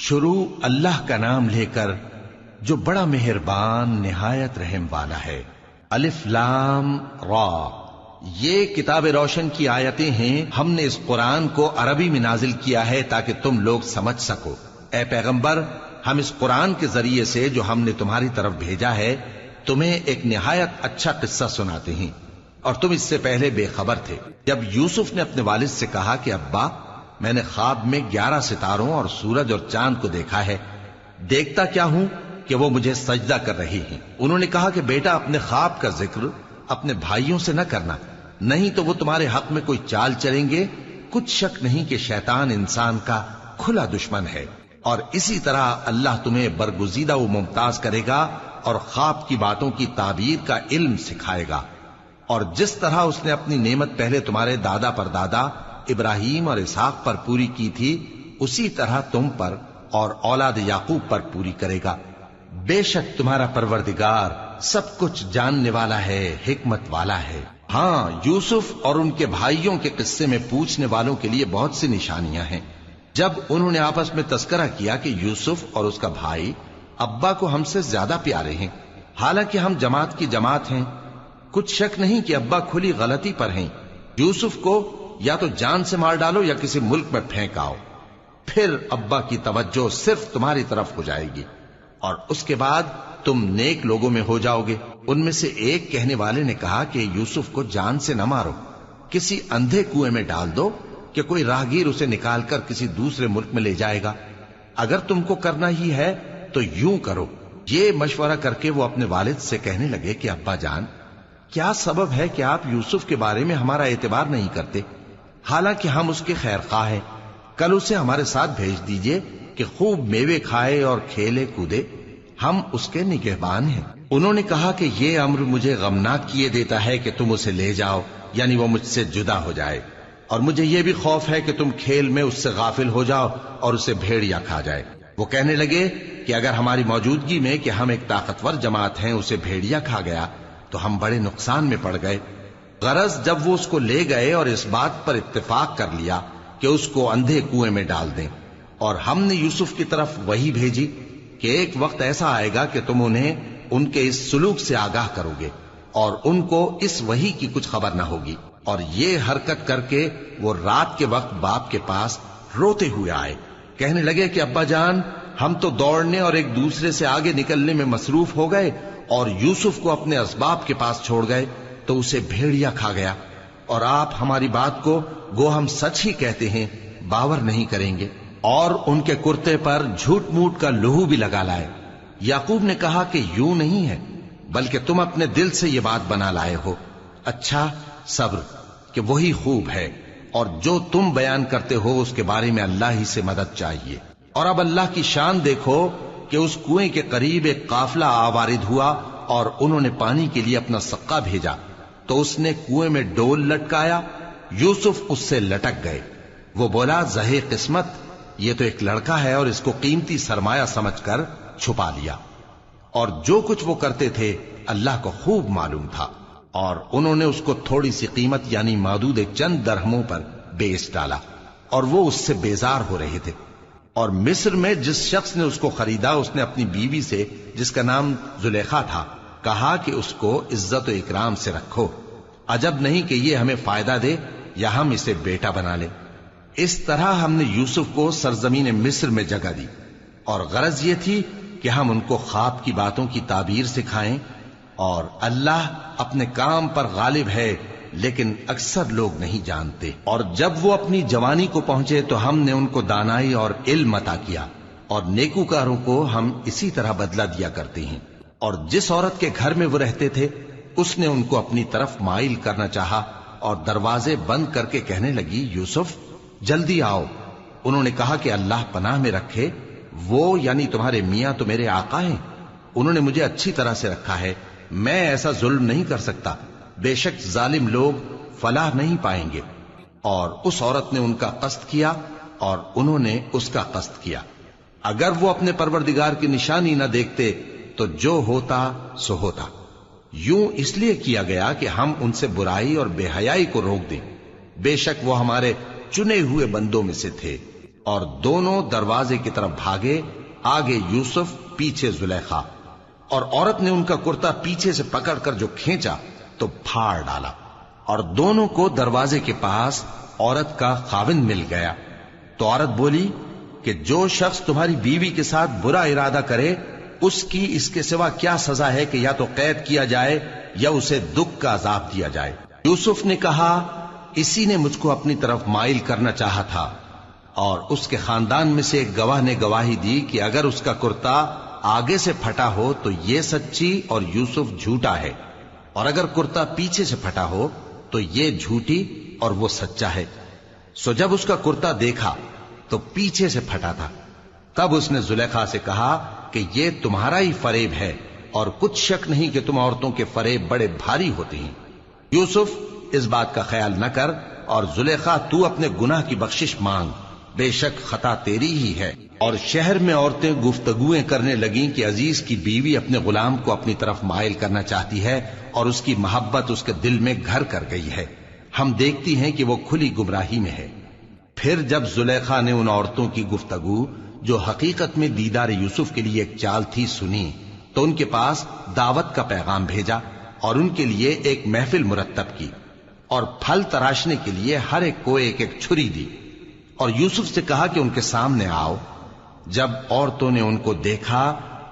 شروع اللہ کا نام لے کر جو بڑا مہربان نہایت رحم والا ہے۔ الف لام را، یہ کتاب روشن کی آیتیں ہیں۔ ہم نے اس قرآن کو عربی میں نازل کیا ہے تاکہ تم لوگ سمجھ سکو۔ اے پیغمبر، ہم اس قرآن کے ذریعے سے جو ہم نے تمہاری طرف بھیجا ہے تمہیں ایک نہایت اچھا قصہ سناتے ہیں، اور تم اس سے پہلے بے خبر تھے۔ جب یوسف نے اپنے والد سے کہا کہ ابا، میں نے خواب میں 11 ستاروں اور سورج اور چاند کو دیکھا ہے، دیکھتا کیا ہوں کہ وہ مجھے سجدہ کر رہی ہیں۔ انہوں نے کہا کہ بیٹا، اپنے خواب کا ذکر اپنے بھائیوں سے نہ کرنا، نہیں تو وہ تمہارے حق میں کوئی چال چلیں گے۔ کچھ شک نہیں کہ شیطان انسان کا کھلا دشمن ہے، اور اسی طرح اللہ تمہیں برگزیدہ و ممتاز کرے گا اور خواب کی باتوں کی تعبیر کا علم سکھائے گا۔ اور جس طرح اس نے اپنی نعمت پہلے تمہارے دادا پر دادا ابراہیم اور اسحاق پر پوری کی تھی، اسی طرح تم پر اور اولاد یعقوب پر پوری کرے گا۔ بے شک تمہارا پروردگار سب کچھ جاننے والا ہے، حکمت والا ہے۔ ہاں، یوسف اور ان کے بھائیوں کے قصے میں پوچھنے والوں کے لیے بہت سی نشانیاں ہیں۔ جب انہوں نے آپس میں تذکرہ کیا کہ یوسف اور اس کا بھائی ابا کو ہم سے زیادہ پیارے ہیں، حالانکہ ہم جماعت کی جماعت ہیں، کچھ شک نہیں کہ ابا کھلی غلطی پر ہیں۔ یوسف کو یا تو جان سے مار ڈالو یا کسی ملک میں پھینک آؤ، پھر ابا کی توجہ صرف تمہاری طرف ہو جائے گی، اور اس کے بعد تم نیک لوگوں میں ہو جاؤ گے۔ ان میں سے ایک کہنے والے نے کہا کہ یوسف کو جان سے نہ مارو، کسی اندھے کنویں میں ڈال دو کہ کوئی راہگیر اسے نکال کر کسی دوسرے ملک میں لے جائے گا۔ اگر تم کو کرنا ہی ہے تو یوں کرو۔ یہ مشورہ کر کے وہ اپنے والد سے کہنے لگے کہ ابا جان، کیا سبب ہے کہ آپ یوسف کے بارے میں ہمارا اعتبار نہیں کرتے؟ حالانکہ ہم اس کے خیر خواہ ہیں، کل اسے ہمارے ساتھ بھیج دیجئے کہ خوب میوے کھائے اور کھیلے کودے، ہم اس کے نگہبان ہیں۔ انہوں نے کہا کہ یہ امر مجھے غمناک کیے دیتا ہے کہ تم اسے لے جاؤ، یعنی وہ مجھ سے جدا ہو جائے، اور مجھے یہ بھی خوف ہے کہ تم کھیل میں اس سے غافل ہو جاؤ اور اسے بھیڑیا کھا جائے۔ وہ کہنے لگے کہ اگر ہماری موجودگی میں کہ ہم ایک طاقتور جماعت ہیں اسے بھیڑیا کھا گیا تو ہم بڑے نقصان میں پڑ گئے۔ غرض جب وہ اس کو لے گئے اور اس بات پر اتفاق کر لیا کہ اس کو اندھے کنویں میں ڈال دیں، اور ہم نے یوسف کی طرف وحی بھیجی کہ ایک وقت ایسا آئے گا کہ تم انہیں ان کے اس سلوک سے آگاہ کرو گے، اور ان کو اس وحی کی کچھ خبر نہ ہوگی۔ اور یہ حرکت کر کے وہ رات کے وقت باپ کے پاس روتے ہوئے آئے، کہنے لگے کہ ابا جان، ہم تو دوڑنے اور ایک دوسرے سے آگے نکلنے میں مصروف ہو گئے اور یوسف کو اپنے اسباب کے پاس چھوڑ گئے تو اسے بھیڑیا کھا گیا، اور آپ ہماری بات کو گو ہم سچ ہی کہتے ہیں باور نہیں کریں گے، اور ان کے کرتے پر جھوٹ موٹ کا لہو بھی لگا لائے۔ یعقوب نے کہا کہ یوں نہیں ہے، بلکہ تم اپنے دل سے یہ بات بنا لائے ہو۔ اچھا، صبر کہ وہی خوب ہے، اور جو تم بیان کرتے ہو اس کے بارے میں اللہ ہی سے مدد چاہیے۔ اور اب اللہ کی شان دیکھو کہ اس کنویں کے قریب ایک قافلہ آوارد ہوا اور انہوں نے پانی کے لیے اپنا سقا بھیجا، تو اس نے کنویں میں ڈول لٹکایا، یوسف اس سے لٹک گئے۔ وہ بولا، زہے قسمت، یہ تو ایک لڑکا ہے، اور اس کو قیمتی سرمایہ سمجھ کر چھپا لیا۔ اور جو کچھ وہ کرتے تھے اللہ کو خوب معلوم تھا، اور انہوں نے اس کو تھوڑی سی قیمت یعنی معدود چند درہموں پر بیچ ڈالا، اور وہ اس سے بیزار ہو رہے تھے۔ اور مصر میں جس شخص نے اس کو خریدا، اس نے اپنی بیوی سے جس کا نام زلیخا تھا کہا کہ اس کو عزت و اکرام سے رکھو، عجب نہیں کہ یہ ہمیں فائدہ دے یا ہم اسے بیٹا بنا لیں۔ اس طرح ہم نے یوسف کو سرزمین مصر میں جگہ دی، اور غرض یہ تھی کہ ہم ان کو خواب کی باتوں کی تعبیر سکھائیں، اور اللہ اپنے کام پر غالب ہے لیکن اکثر لوگ نہیں جانتے۔ اور جب وہ اپنی جوانی کو پہنچے تو ہم نے ان کو دانائی اور علم عطا کیا، اور نیکوکاروں کو ہم اسی طرح بدلہ دیا کرتے ہیں۔ اور جس عورت کے گھر میں وہ رہتے تھے اس نے ان کو اپنی طرف مائل کرنا چاہا، اور دروازے بند کر کے کہنے لگی، یوسف جلدی آؤ۔ انہوں نے کہا کہ اللہ پناہ میں رکھے، وہ یعنی تمہارے میاں تو میرے آقا ہیں، انہوں نے مجھے اچھی طرح سے رکھا ہے، میں ایسا ظلم نہیں کر سکتا، بے شک ظالم لوگ فلاح نہیں پائیں گے۔ اور اس عورت نے ان کا قصد کیا اور انہوں نے اس کا قصد کیا۔ اگر وہ اپنے پروردگار کی نشانی نہ دیکھتے تو جو ہوتا سو ہوتا۔ یوں اس لیے کیا گیا کہ ہم ان سے برائی اور بے حیائی کو روک دیں، بے شک وہ ہمارے چنے ہوئے بندوں میں سے تھے۔ اور دونوں دروازے کی طرف بھاگے، آگے یوسف، پیچھے زلیخا، اور عورت نے ان کا کرتا پیچھے سے پکڑ کر جو کھینچا تو پھاڑ ڈالا، اور دونوں کو دروازے کے پاس عورت کا خاوند مل گیا۔ تو عورت بولی کہ جو شخص تمہاری بیوی کے ساتھ برا ارادہ کرے اس کی اس کے سوا کیا سزا ہے کہ یا تو قید کیا جائے یا اسے دکھ کا عذاب دیا جائے۔ یوسف نے کہا اسی نے مجھ کو اپنی طرف مائل کرنا چاہا تھا، اور اس کے خاندان میں سے ایک گواہ نے گواہی دی کہ اگر اس کا کرتا آگے سے پھٹا ہو تو یہ سچی اور یوسف جھوٹا ہے، اور اگر کرتا پیچھے سے پھٹا ہو تو یہ جھوٹی اور وہ سچا ہے۔ سو جب اس کا کرتا دیکھا تو پیچھے سے پھٹا تھا، تب اس نے زلیخا سے کہا کہ یہ تمہارا ہی فریب ہے، اور کچھ شک نہیں کہ تم عورتوں کے فریب بڑے بھاری ہوتے ہیں۔ یوسف اس بات کا خیال نہ کر، اور زلیخا تو اپنے گناہ کی بخشش مانگ، بے شک خطا تیری ہی ہے۔ اور شہر میں عورتیں گفتگویں کرنے لگیں کہ عزیز کی بیوی اپنے غلام کو اپنی طرف مائل کرنا چاہتی ہے، اور اس کی محبت اس کے دل میں گھر کر گئی ہے، ہم دیکھتی ہیں کہ وہ کھلی گمراہی میں ہے۔ پھر جب زلیخا نے ان عورتوں کی گفتگو جو حقیقت میں دیدار یوسف کے لیے ایک چال تھی سنی، تو ان کے پاس دعوت کا پیغام بھیجا اور ان کے لیے ایک محفل مرتب کی، اور پھل تراشنے کے لیے ہر ایک کو ایک ایک چھری دی، اور یوسف سے کہا کہ ان کے سامنے آؤ۔ جب عورتوں نے ان کو دیکھا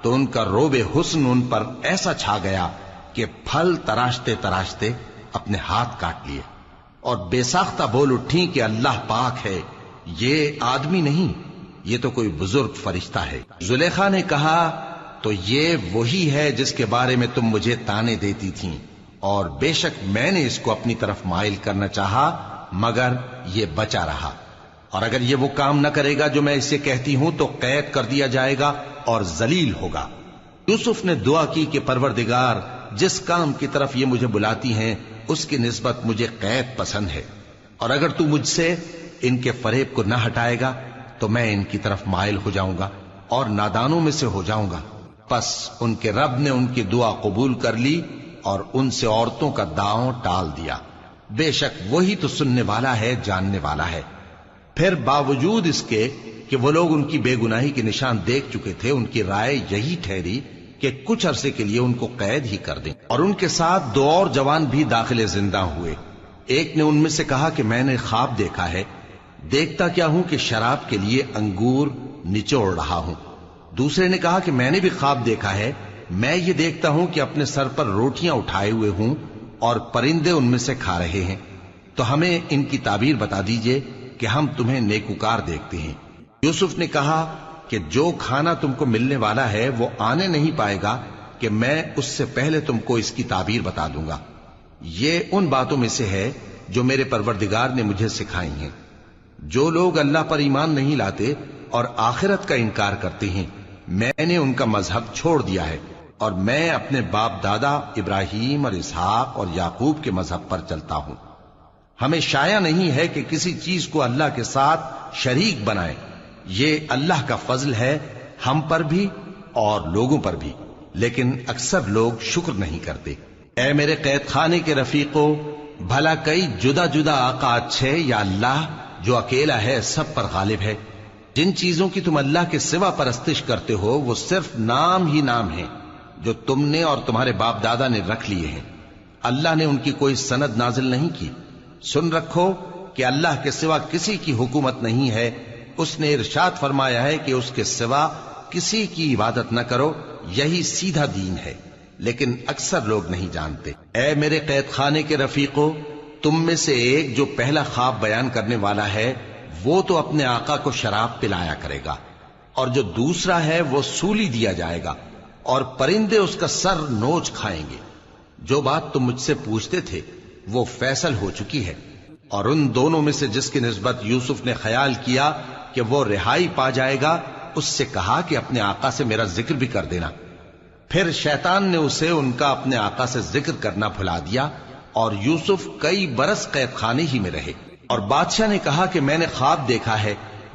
تو ان کا روب حسن ان پر ایسا چھا گیا کہ پھل تراشتے تراشتے اپنے ہاتھ کاٹ لیے، اور بے ساختہ بول اٹھیں کہ اللہ پاک ہے، یہ آدمی نہیں، یہ تو کوئی بزرگ فرشتہ ہے۔ زلیخا نے کہا تو یہ وہی ہے جس کے بارے میں تم مجھے تانے دیتی تھیں، اور بے شک میں نے اس کو اپنی طرف مائل کرنا چاہا مگر یہ بچا رہا، اور اگر یہ وہ کام نہ کرے گا جو میں اسے کہتی ہوں تو قید کر دیا جائے گا اور ذلیل ہوگا۔ یوسف نے دعا کی کہ پروردگار، جس کام کی طرف یہ مجھے بلاتی ہیں اس کی نسبت مجھے قید پسند ہے، اور اگر تو مجھ سے ان کے فریب کو نہ ہٹائے گا تو میں ان کی طرف مائل ہو جاؤں گا اور نادانوں میں سے ہو جاؤں گا۔ پس ان کے رب نے ان کی دعا قبول کر لی اور ان سے عورتوں کا داؤں ٹال دیا، بے شک وہی تو سننے والا ہے، جاننے والا ہے۔ پھر باوجود اس کے کہ وہ لوگ ان کی بے گناہی کے نشان دیکھ چکے تھے، ان کی رائے یہی ٹھہری کہ کچھ عرصے کے لیے ان کو قید ہی کر دیں، اور ان کے ساتھ دو اور جوان بھی داخل زندہ ہوئے۔ ایک نے ان میں سے کہا کہ میں نے خواب دیکھا ہے، دیکھتا کیا ہوں کہ شراب کے لیے انگور نچوڑ رہا ہوں۔ دوسرے نے کہا کہ میں نے بھی خواب دیکھا ہے، میں یہ دیکھتا ہوں کہ اپنے سر پر روٹیاں اٹھائے ہوئے ہوں اور پرندے ان میں سے کھا رہے ہیں، تو ہمیں ان کی تعبیر بتا دیجئے کہ ہم تمہیں نیکوکار دیکھتے ہیں۔ یوسف نے کہا کہ جو کھانا تم کو ملنے والا ہے وہ آنے نہیں پائے گا کہ میں اس سے پہلے تم کو اس کی تعبیر بتا دوں گا۔ یہ ان باتوں میں سے ہے جو میرے پروردگار نے مجھے سکھائی ہیں۔ جو لوگ اللہ پر ایمان نہیں لاتے اور آخرت کا انکار کرتے ہیں، میں نے ان کا مذہب چھوڑ دیا ہے، اور میں اپنے باپ دادا ابراہیم اور اسحاق اور یعقوب کے مذہب پر چلتا ہوں۔ ہمیں شایع نہیں ہے کہ کسی چیز کو اللہ کے ساتھ شریک بنائیں، یہ اللہ کا فضل ہے ہم پر بھی اور لوگوں پر بھی، لیکن اکثر لوگ شکر نہیں کرتے۔ اے میرے قید خانے کے رفیقو، بھلا کئی جدا جدا آقا اچھے یا اللہ جو اکیلا ہے سب پر غالب ہے؟ جن چیزوں کی تم اللہ کے سوا پرستش کرتے ہو وہ صرف نام ہی نام ہیں جو تم نے اور تمہارے باپ دادا نے رکھ لیے ہیں، اللہ نے ان کی کوئی سند نازل نہیں کی۔ سن رکھو کہ اللہ کے سوا کسی کی حکومت نہیں ہے، اس نے ارشاد فرمایا ہے کہ اس کے سوا کسی کی عبادت نہ کرو، یہی سیدھا دین ہے، لیکن اکثر لوگ نہیں جانتے۔ اے میرے قید خانے کے رفیقو، تم میں سے ایک جو پہلا خواب بیان کرنے والا ہے وہ تو اپنے آقا کو شراب پلایا کرے گا، اور جو دوسرا ہے وہ سولی دیا جائے گا، اور پرندے اس کا سر نوچ کھائیں گے۔ جو بات تم مجھ سے پوچھتے تھے وہ فیصل ہو چکی ہے، اور ان دونوں میں سے جس کی نسبت یوسف نے خیال کیا کہ وہ رہائی پا جائے گا، اس سے کہا کہ اپنے آقا سے میرا ذکر بھی کر دینا۔ پھر شیطان نے اسے ان کا اپنے آقا سے ذکر کرنا بھلا دیا، اور یوسف کئی برس قید خانے ہی میں رہے۔ اور بادشاہ نے کہا کہ میں نے خواب دیکھا ہے،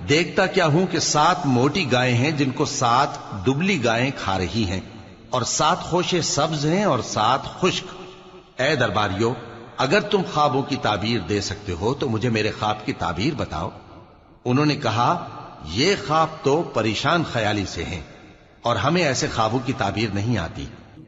دیکھتا کیا ہوں کہ 7 موٹی گائیں ہیں جن کو 7 دبلی گائیں کھا رہی ہیں، اور 7 خوشے سبز ہیں اور 7 خشک۔ اے درباریو، اگر تم خوابوں کی تعبیر دے سکتے ہو تو مجھے میرے خواب کی تعبیر بتاؤ۔ انہوں نے کہا یہ خواب تو پریشان خیالی سے ہیں اور ہمیں ایسے خوابوں کی تعبیر نہیں آتی۔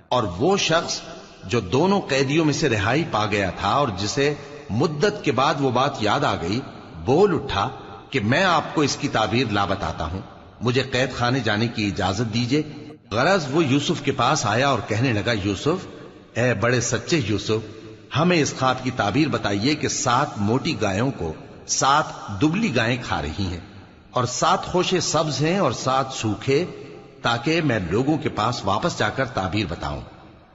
اور وہ شخص جو دونوں قیدیوں میں سے رہائی پا گیا تھا اور جسے مدت کے بعد وہ بات یاد آ گئی، بول اٹھا کہ میں آپ کو اس کی تعبیر لا بتاتا ہوں، مجھے قید خانے جانے کی اجازت دیجیے۔ غرض وہ یوسف کے پاس آیا اور کہنے لگا، یوسف، اے بڑے سچے یوسف، ہمیں اس خواب کی تعبیر بتائیے کہ 7 موٹی گایوں کو 7 دبلی گائیں کھا رہی ہیں اور 7 خوشے سبز ہیں اور 7 سوکھے، تاکہ میں لوگوں کے پاس واپس جا کر تعبیر بتاؤں۔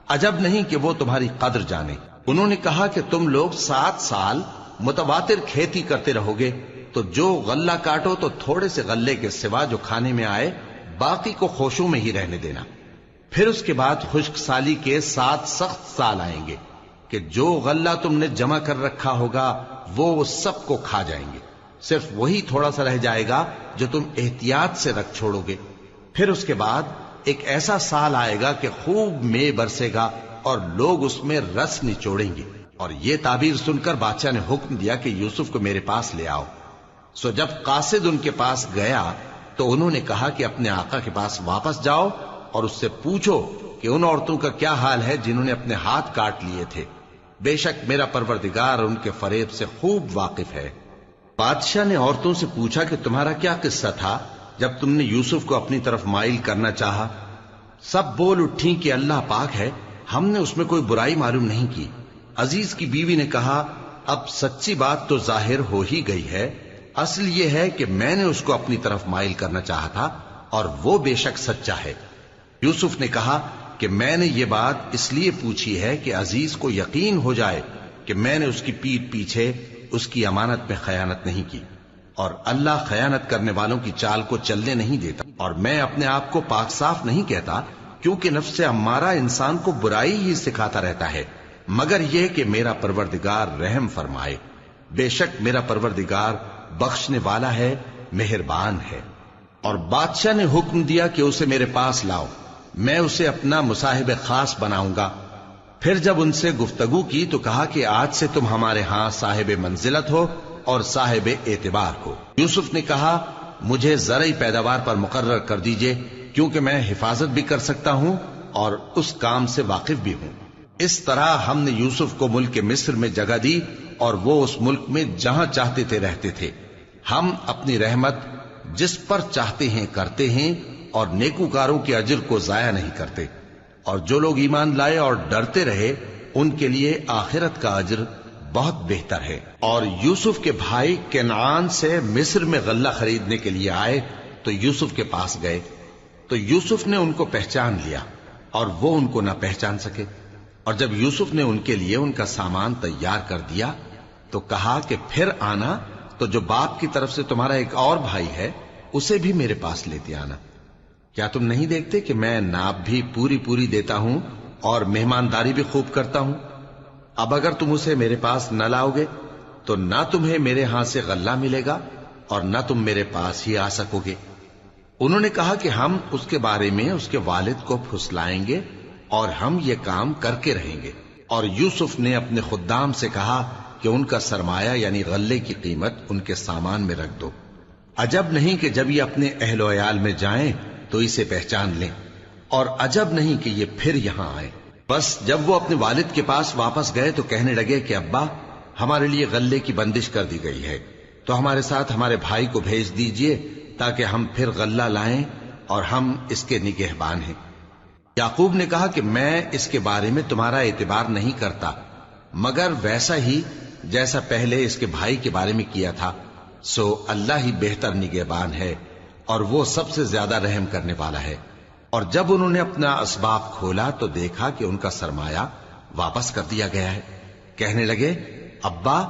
عجب نہیں کہ وہ تمہاری قدر جانے۔ انہوں نے کہا کہ تم لوگ 7 سال متواتر کھیتی کرتے رہو گے، تو جو غلہ کاٹو تو تھوڑے سے غلے کے سوا جو کھانے میں آئے باقی کو خوشوں میں ہی رہنے دینا۔ پھر اس کے بعد خشک سالی کے 7 سخت سال آئیں گے کہ جو غلہ تم نے جمع کر رکھا ہوگا وہ سب کو کھا جائیں گے، صرف وہی تھوڑا سا رہ جائے گا جو تم احتیاط سے رکھ چھوڑو گے۔ پھر اس کے بعد ایک ایسا سال آئے گا کہ خوب مے برسے گا اور لوگ اس میں رس نچوڑیں گے۔ اور یہ تعبیر سن کر بادشاہ نے حکم دیا کہ یوسف کو میرے پاس لے آؤ۔ سو جب قاصد ان کے پاس گیا تو انہوں نے کہا کہ اپنے آقا کے پاس واپس جاؤ اور اس سے پوچھو کہ ان عورتوں کا کیا حال ہے جنہوں نے اپنے ہاتھ کاٹ لیے تھے، بے شک میرا پروردگار ان کے فریب سے خوب واقف ہے۔ بادشاہ نے عورتوں سے پوچھا کہ تمہارا کیا قصہ تھا جب تم نے یوسف کو اپنی طرف مائل کرنا چاہا؟ سب بول اٹھیں کہ اللہ پاک ہے، ہم نے اس میں کوئی برائی معلوم نہیں کی۔ عزیز کی بیوی نے کہا، اب سچی بات تو ظاہر ہو ہی گئی ہے، اصل یہ ہے کہ میں نے اس کو اپنی طرف مائل کرنا چاہا تھا اور وہ بے شک سچا ہے۔ یوسف نے کہا کہ میں نے یہ بات اس لیے پوچھی ہے کہ عزیز کو یقین ہو جائے کہ میں نے اس کی پیٹھ پیچھے اس کی امانت میں خیانت نہیں کی، اور اللہ خیانت کرنے والوں کی چال کو چلنے نہیں دیتا۔ اور میں اپنے آپ کو پاک صاف نہیں کہتا، کیونکہ نفس امارہ انسان کو برائی ہی سکھاتا رہتا ہے، مگر یہ کہ میرا پروردگار رحم فرمائے، بے شک میرا پروردگار بخشنے والا ہے، مہربان ہے۔ اور بادشاہ نے حکم دیا کہ اسے میرے پاس لاؤ، میں اسے اپنا مصاحب خاص بناؤں گا۔ پھر جب ان سے گفتگو کی تو کہا کہ آج سے تم ہمارے ہاں صاحب منزلت ہو اور صاحب اعتبار ہو۔ یوسف نے کہا، مجھے زرعی پیداوار پر مقرر کر دیجئے، کیونکہ میں حفاظت بھی کر سکتا ہوں اور اس کام سے واقف بھی ہوں۔ اس طرح ہم نے یوسف کو ملک مصر میں جگہ دی اور وہ اس ملک میں جہاں چاہتے تھے رہتے تھے۔ ہم اپنی رحمت جس پر چاہتے ہیں کرتے ہیں اور نیکوکاروں کے اجر کو ضائع نہیں کرتے، اور جو لوگ ایمان لائے اور ڈرتے رہے ان کے لیے آخرت کا اجر بہت بہتر ہے۔ اور یوسف کے بھائی کنعان سے مصر میں غلہ خریدنے کے لیے آئے تو یوسف کے پاس گئے، تو یوسف نے ان کو پہچان لیا اور وہ ان کو نہ پہچان سکے۔ اور جب یوسف نے ان کے لیے ان کا سامان تیار کر دیا تو کہا کہ پھر آنا تو جو باپ کی طرف سے تمہارا ایک اور بھائی ہے اسے بھی میرے پاس لیتے آنا۔ کیا تم نہیں دیکھتے کہ میں ناب بھی پوری پوری دیتا ہوں اور مہمانداری بھی خوب کرتا ہوں؟ اب اگر تم اسے میرے پاس نہ لاؤ گے تو نہ تمہیں میرے ہاں سے غلہ ملے گا اور نہ تم میرے پاس ہی آ سکو گے۔ انہوں نے کہا کہ ہم اس کے بارے میں اس کے والد کو پھسلائیں گے اور ہم یہ کام کر کے رہیں گے۔ اور یوسف نے اپنے خدام سے کہا کہ ان کا سرمایہ یعنی غلے کی قیمت ان کے سامان میں رکھ دو۔ عجب نہیں کہ جب یہ اپنے اہل و عیال میں جائیں تو اسے پہچان لیں، اور عجب نہیں کہ یہ پھر یہاں آئیں۔ بس جب وہ اپنے والد کے پاس واپس گئے تو کہنے لگے کہ ابا، ہمارے لیے غلے کی بندش کر دی گئی ہے، تو ہمارے ساتھ ہمارے بھائی کو بھیج دیجئے تاکہ ہم پھر غلہ لائیں اور ہم اس کے نگہبان ہیں۔ یعقوب نے کہا کہ میں اس کے بارے میں تمہارا اعتبار نہیں کرتا، مگر ویسا ہی جیسا پہلے اس کے بھائی کے بارے میں کیا تھا، سو اللہ ہی بہتر نگہبان ہے اور وہ سب سے زیادہ رحم کرنے والا ہے۔ اور جب انہوں نے اپنا اسباب کھولا تو دیکھا کہ ان کا سرمایہ واپس کر دیا گیا ہے۔ کہنے لگے، ابا،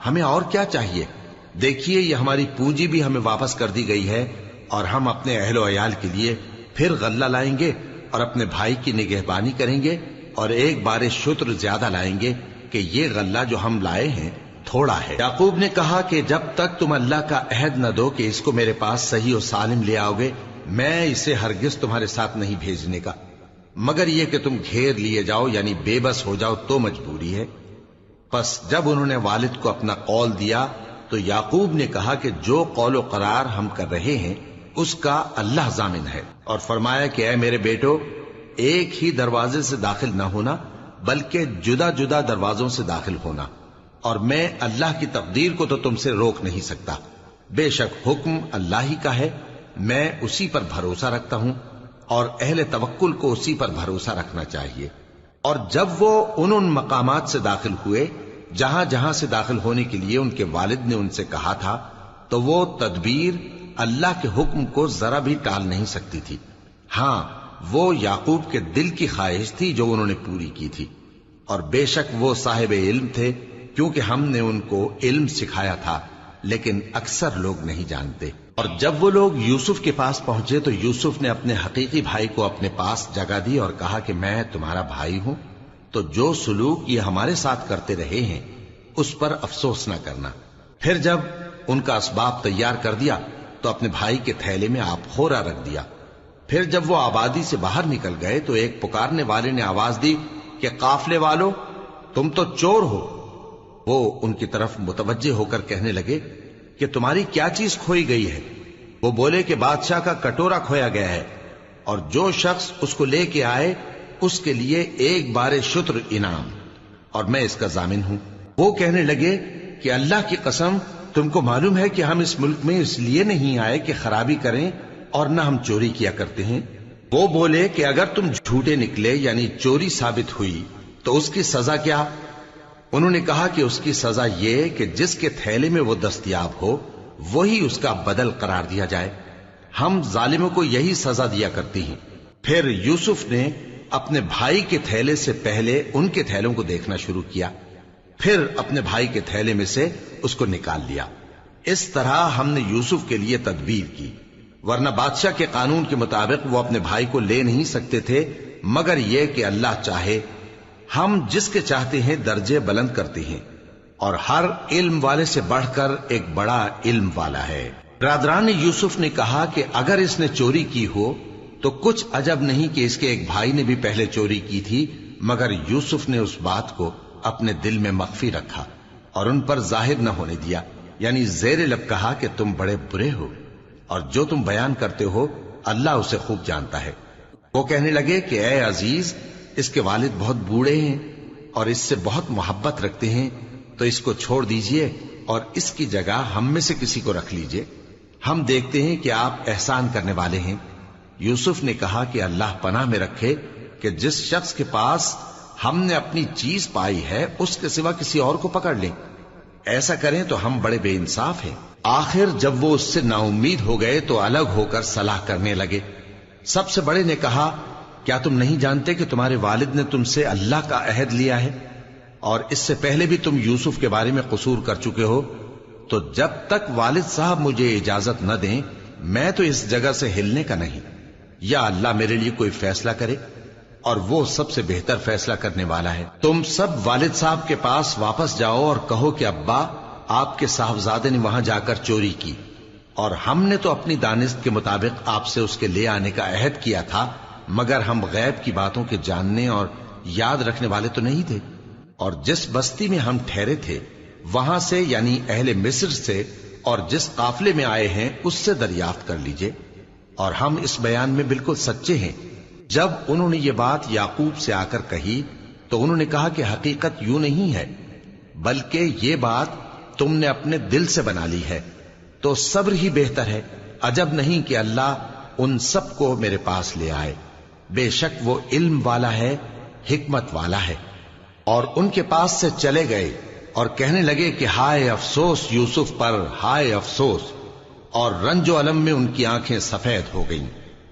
ہمیں اور کیا چاہیے؟ دیکھیے یہ ہماری پونجی بھی ہمیں واپس کر دی گئی ہے، اور ہم اپنے اہل و عیال کے لیے پھر غلہ لائیں گے اور اپنے بھائی کی نگہبانی کریں گے، اور ایک بار شتر زیادہ لائیں گے کہ یہ غلہ جو ہم لائے ہیں تھوڑا ہے۔ یعقوب نے کہا کہ جب تک تم اللہ کا عہد نہ دو کہ اس کو میرے پاس صحیح و سالم لے آؤ گے، میں اسے ہرگز تمہارے ساتھ نہیں بھیجنے کا، مگر یہ کہ تم گھیر لیے جاؤ یعنی بے بس ہو جاؤ تو مجبوری ہے۔ پس جب انہوں نے والد کو اپنا قول دیا تو یعقوب نے کہا کہ جو قول و قرار ہم کر رہے ہیں اس کا اللہ ضامن ہے، اور فرمایا کہ اے میرے بیٹو، ایک ہی دروازے سے داخل نہ ہونا بلکہ جدا جدا دروازوں سے داخل ہونا، اور میں اللہ کی تقدیر کو تو تم سے روک نہیں سکتا، بے شک حکم اللہ ہی کا ہے، میں اسی پر بھروسہ رکھتا ہوں، اور اہل توکل کو اسی پر بھروسہ رکھنا چاہیے۔ اور جب وہ ان مقامات سے داخل ہوئے جہاں جہاں سے داخل ہونے کے لیے ان کے والد نے ان سے کہا تھا، تو وہ تدبیر اللہ کے حکم کو ذرا بھی ٹال نہیں سکتی تھی۔ ہاں، وہ یعقوب کے دل کی خواہش تھی جو انہوں نے پوری کی تھی، اور بے شک وہ صاحب علم تھے، کیونکہ ہم نے ان کو علم سکھایا تھا، لیکن اکثر لوگ نہیں جانتے۔ اور جب وہ لوگ یوسف کے پاس پہنچے تو یوسف نے اپنے حقیقی بھائی کو اپنے پاس جگہ دی اور کہا کہ میں تمہارا بھائی ہوں، تو جو سلوک یہ ہمارے ساتھ کرتے رہے ہیں اس پر افسوس نہ کرنا۔ پھر جب ان کا اسباب تیار کر دیا تو اپنے بھائی کے تھیلے میں آپ خورا رکھ دیا۔ پھر جب وہ آبادی سے باہر نکل گئے تو ایک پکارنے والے نے آواز دی کہ قافلے والو، تم تو چور ہو۔ وہ ان کی طرف متوجہ ہو کر کہنے لگے کہ تمہاری کیا چیز کھوئی گئی ہے؟ وہ بولے کہ بادشاہ کا کٹورا کھویا گیا ہے، اور جو شخص اس کو لے کے آئے اس کے لیے ایک بار شتر انعام، اور میں اس کا ضامن ہوں۔ وہ کہنے لگے کہ اللہ کی قسم، تم کو معلوم ہے کہ ہم اس ملک میں اس لیے نہیں آئے کہ خرابی کریں اور نہ ہم چوری کیا کرتے ہیں۔ وہ بولے کہ اگر تم جھوٹے نکلے یعنی چوری ثابت ہوئی تو اس کی سزا کیا؟ انہوں نے کہا کہ اس کی سزا یہ کہ جس کے تھیلے میں وہ دستیاب ہو وہی اس کا بدل قرار دیا جائے، ہم ظالموں کو یہی سزا دیا کرتی ہیں۔ پھر یوسف نے اپنے بھائی کے تھیلے سے پہلے ان کے تھیلوں کو دیکھنا شروع کیا، پھر اپنے بھائی کے تھیلے میں سے اس کو نکال لیا۔ اس طرح ہم نے یوسف کے لیے تدبیر کی، ورنہ بادشاہ کے قانون کے مطابق وہ اپنے بھائی کو لے نہیں سکتے تھے، مگر یہ کہ اللہ چاہے، ہم جس کے چاہتے ہیں درجے بلند کرتے ہیں، اور ہر علم والے سے بڑھ کر ایک بڑا علم والا ہے۔ برادران یوسف نے کہا کہ اگر اس نے چوری کی ہو تو کچھ عجب نہیں کہ اس کے ایک بھائی نے بھی پہلے چوری کی تھی، مگر یوسف نے اس بات کو اپنے دل میں مخفی رکھا اور ان پر ظاہر نہ ہونے دیا، یعنی زیر لب کہا کہ تم بڑے برے ہو، اور جو تم بیان کرتے ہو اللہ اسے خوب جانتا ہے۔ وہ کہنے لگے کہ اے عزیز، اس کے والد بہت بوڑھے ہیں اور اس سے بہت محبت رکھتے ہیں، تو اس کو چھوڑ دیجئے اور اس کی جگہ ہم میں سے کسی کو رکھ لیجئے، ہم دیکھتے ہیں کہ آپ احسان کرنے والے ہیں۔ یوسف نے کہا کہ اللہ پناہ میں رکھے کہ جس شخص کے پاس ہم نے اپنی چیز پائی ہے اس کے سوا کسی اور کو پکڑ لیں، ایسا کریں تو ہم بڑے بے انصاف ہیں۔ آخر جب وہ اس سے نا امید ہو گئے تو الگ ہو کر صلاح کرنے لگے۔ سب سے بڑے نے کہا، کیا تم نہیں جانتے کہ تمہارے والد نے تم سے اللہ کا عہد لیا ہے، اور اس سے پہلے بھی تم یوسف کے بارے میں قصور کر چکے ہو، تو جب تک والد صاحب مجھے اجازت نہ دیں میں تو اس جگہ سے ہلنے کا نہیں، یا اللہ میرے لیے کوئی فیصلہ کرے، اور وہ سب سے بہتر فیصلہ کرنے والا ہے۔ تم سب والد صاحب کے پاس واپس جاؤ اور کہو کہ ابا، آپ کے صاحبزادے نے وہاں جا کر چوری کی، اور ہم نے تو اپنی دانست کے مطابق آپ سے اس کے لے آنے کا عہد کیا تھا، مگر ہم غیب کی باتوں کے جاننے اور یاد رکھنے والے تو نہیں تھے، اور جس بستی میں ہم ٹھہرے تھے وہاں سے یعنی اہل مصر سے اور جس قافلے میں آئے ہیں اس سے دریافت کر لیجئے، اور ہم اس بیان میں بالکل سچے ہیں۔ جب انہوں نے یہ بات یعقوب سے آ کر کہی تو انہوں نے کہا کہ حقیقت یوں نہیں ہے، بلکہ یہ بات تم نے اپنے دل سے بنا لی ہے، تو صبر ہی بہتر ہے، عجب نہیں کہ اللہ ان سب کو میرے پاس لے آئے، بے شک وہ علم والا ہے، حکمت والا ہے۔ اور ان کے پاس سے چلے گئے اور کہنے لگے کہ ہائے افسوس یوسف پر، ہائے افسوس، اور رنج و الم میں ان کی آنکھیں سفید ہو گئیں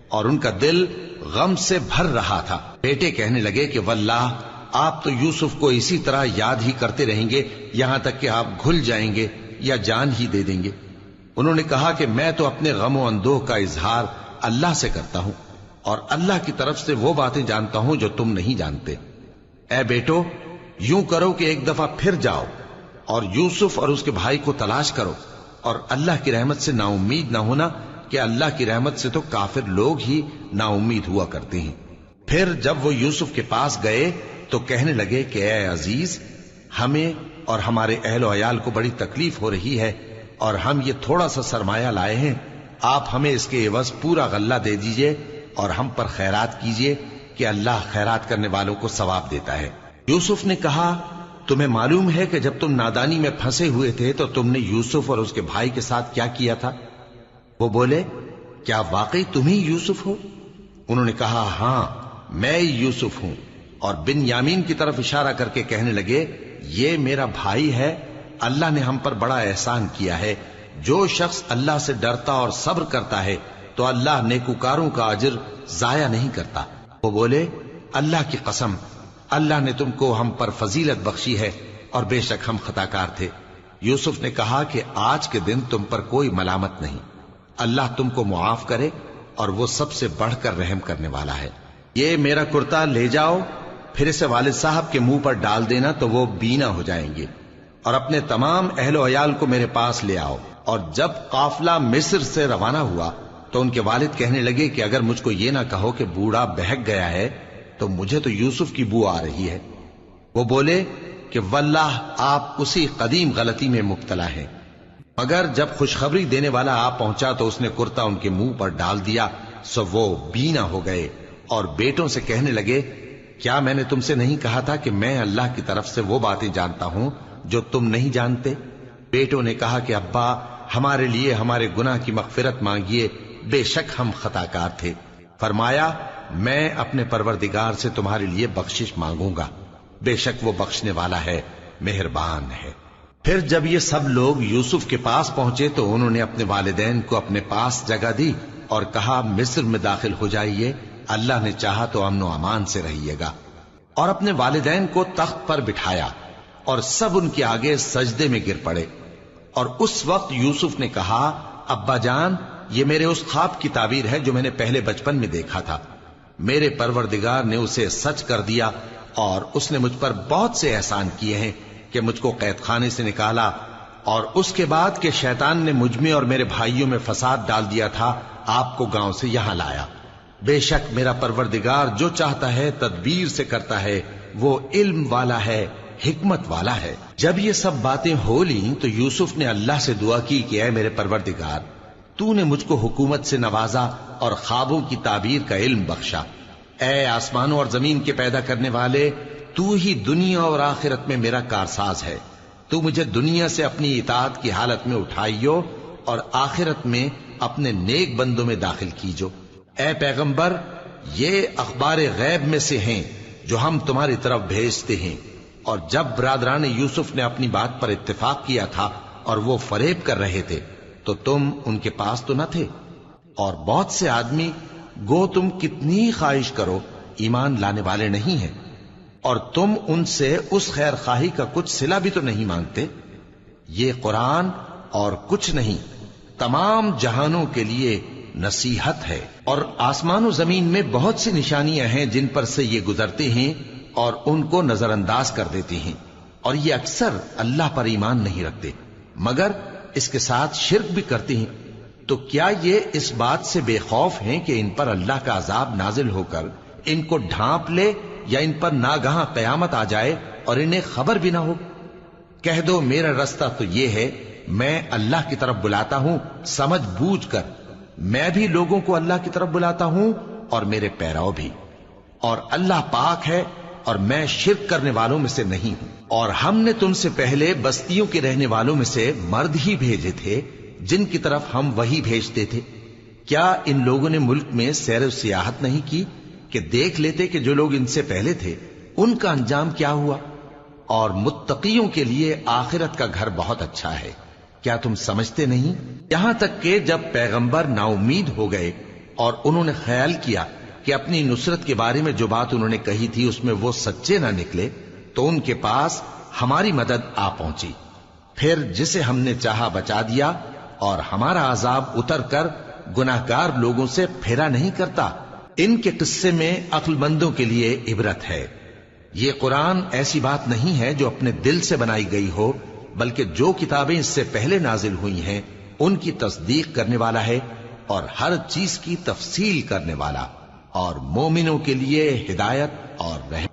اور ان کا دل غم سے بھر رہا تھا۔ بیٹے کہنے لگے کہ واللہ آپ تو یوسف کو اسی طرح یاد ہی کرتے رہیں گے یہاں تک کہ آپ گھل جائیں گے یا جان ہی دے دیں گے۔ انہوں نے کہا کہ میں تو اپنے غم و اندوہ کا اظہار اللہ سے کرتا ہوں، اور اللہ کی طرف سے وہ باتیں جانتا ہوں جو تم نہیں جانتے۔ اے بیٹو، یوں کرو کہ ایک دفعہ پھر جاؤ اور یوسف اور اس کے بھائی کو تلاش کرو، اور اللہ کی رحمت سے نا امید نہ ہونا کہ اللہ کی رحمت سے تو کافر لوگ ہی نا امید ہوا کرتے ہیں۔ پھر جب وہ یوسف کے پاس گئے تو کہنے لگے کہ اے عزیز، ہمیں اور ہمارے اہل و عیال کو بڑی تکلیف ہو رہی ہے اور ہم یہ تھوڑا سا سرمایہ لائے ہیں، آپ ہمیں اس کے عوض پورا غلہ دے دیجئے اور ہم پر خیرات کیجئے کہ اللہ خیرات کرنے والوں کو ثواب دیتا ہے۔ یوسف نے کہا، تمہیں معلوم ہے کہ جب تم نادانی میں پھنسے ہوئے تھے تو تم نے یوسف اور اس کے بھائی کے ساتھ کیا کیا تھا؟ وہ بولے، کیا واقعی تم ہی یوسف ہو؟ انہوں نے کہا، ہاں میں یوسف ہوں، اور بن یامین کی طرف اشارہ کر کے کہنے لگے، یہ میرا بھائی ہے، اللہ نے ہم پر بڑا احسان کیا ہے۔ جو شخص اللہ سے ڈرتا اور صبر کرتا ہے تو اللہ نیکوکاروں کا اجر ضائع نہیں کرتا۔ وہ بولے، اللہ کی قسم، اللہ نے تم کو ہم پر فضیلت بخشی ہے اور بے شک ہم خطا کار تھے۔ یوسف نے کہا کہ آج کے دن تم پر کوئی ملامت نہیں، اللہ تم کو معاف کرے اور وہ سب سے بڑھ کر رحم کرنے والا ہے۔ یہ میرا کرتا لے جاؤ، پھر اسے والد صاحب کے منہ پر ڈال دینا تو وہ بینا ہو جائیں گے، اور اپنے تمام اہل و عیال کو میرے پاس لے آؤ۔ اور جب قافلہ مصر سے روانہ ہوا تو ان کے والد کہنے لگے کہ اگر مجھ کو یہ نہ کہو کہ بوڑھا بہک گیا ہے تو مجھے تو یوسف کی بو آ رہی ہے۔ وہ بولے کہ واللہ آپ اسی قدیم غلطی میں مبتلا ہیں۔ مگر جب خوشخبری دینے والا آ پہنچا تو اس نے کرتا ان کے منہ پر ڈال دیا، سو وہ بینا ہو گئے اور بیٹوں سے کہنے لگے، کیا میں نے تم سے نہیں کہا تھا کہ میں اللہ کی طرف سے وہ باتیں جانتا ہوں جو تم نہیں جانتے؟ بیٹوں نے کہا کہ ابا، ہمارے لیے ہمارے گناہ کی مغفرت مانگیے، بے شک ہم خطا کار تھے۔ فرمایا، میں اپنے پروردگار سے تمہارے لیے بخشش مانگوں گا، بے شک وہ بخشنے والا ہے، مہربان ہے۔ پھر جب یہ سب لوگ یوسف کے پاس پہنچے تو انہوں نے اپنے والدین کو اپنے پاس جگہ دی اور کہا، مصر میں داخل ہو جائیے، اللہ نے چاہا تو امن و امان سے رہیے گا۔ اور اپنے والدین کو تخت پر بٹھایا اور سب ان کے آگے سجدے میں گر پڑے۔ اور اس وقت یوسف نے کہا، ابا جان، یہ میرے اس خواب کی تعبیر ہے جو میں نے پہلے بچپن میں دیکھا تھا۔ میرے پروردگار نے اسے سچ کر دیا اور اس نے مجھ پر بہت سے احسان کیے ہیں کہ مجھ کو قید خانے سے نکالا، اور اس کے بعد کہ شیطان نے مجھ میں اور میرے بھائیوں میں فساد ڈال دیا تھا، آپ کو گاؤں سے یہاں لایا۔ بے شک میرا پروردگار جو چاہتا ہے تدبیر سے کرتا ہے، وہ علم والا ہے، حکمت والا ہے۔ جب یہ سب باتیں ہو لیں تو یوسف نے اللہ سے دعا کی کہ اے میرے پروردگار، تو نے مجھ کو حکومت سے نوازا اور خوابوں کی تعبیر کا علم بخشا۔ اے آسمانوں اور زمین کے پیدا کرنے والے، تو ہی دنیا اور آخرت میں میرا کارساز ہے۔ تو مجھے دنیا سے اپنی اطاعت کی حالت میں اٹھائیو اور آخرت میں اپنے نیک بندوں میں داخل کیجو۔ اے پیغمبر، یہ اخبار غیب میں سے ہیں جو ہم تمہاری طرف بھیجتے ہیں۔ اور جب برادران یوسف نے اپنی بات پر اتفاق کیا تھا اور وہ فریب کر رہے تھے تو تم ان کے پاس تو نہ تھے، اور بہت سے آدمی گو تم کتنی خواہش کرو ایمان لانے والے نہیں ہیں، اور تم ان سے اس خیر خواہی کا کچھ صلہ بھی تو نہیں مانگتے۔ یہ قرآن اور کچھ نہیں، تمام جہانوں کے لیے نصیحت ہے، اور آسمان و زمین میں بہت سی نشانیاں ہیں جن پر سے یہ گزرتے ہیں اور ان کو نظر انداز کر دیتے ہیں، اور یہ اکثر اللہ پر ایمان نہیں رکھتے مگر اس کے ساتھ شرک بھی کرتے ہیں۔ تو کیا یہ اس بات سے بے خوف ہیں کہ ان پر اللہ کا عذاب نازل ہو کر ان کو ڈھانپ لے، یا ان پر ناگہاں قیامت آ جائے اور انہیں خبر بھی نہ ہو؟ کہہ دو میرا رستہ تو یہ ہے، میں اللہ کی طرف بلاتا ہوں سمجھ بوجھ کر، میں بھی لوگوں کو اللہ کی طرف بلاتا ہوں اور میرے پیراؤ بھی، اور اللہ پاک ہے اور میں شرک کرنے والوں میں سے نہیں ہوں۔ اور ہم نے تم سے پہلے بستیوں کے رہنے والوں میں سے مرد ہی بھیجے تھے جن کی طرف ہم وہی بھیجتے تھے۔ کیا ان لوگوں نے ملک میں سیر و سیاحت نہیں کی کہ دیکھ لیتے کہ جو لوگ ان سے پہلے تھے ان کا انجام کیا ہوا؟ اور متقیوں کے لیے آخرت کا گھر بہت اچھا ہے، کیا تم سمجھتے نہیں؟ یہاں تک کہ جب پیغمبر نا امید ہو گئے اور انہوں نے خیال کیا کہ اپنی نصرت کے بارے میں جو بات انہوں نے کہی تھی اس میں وہ سچے نہ نکلے، تو ان کے پاس ہماری مدد آ پہنچی۔ پھر جسے ہم نے چاہا بچا دیا، اور ہمارا عذاب اتر کر گناہگار لوگوں سے پھیرا نہیں کرتا۔ ان کے قصے میں عقل مندوں کے لیے عبرت ہے۔ یہ قرآن ایسی بات نہیں ہے جو اپنے دل سے بنائی گئی ہو، بلکہ جو کتابیں اس سے پہلے نازل ہوئی ہیں ان کی تصدیق کرنے والا ہے، اور ہر چیز کی تفصیل کرنے والا، اور مومنوں کے لیے ہدایت اور رحمت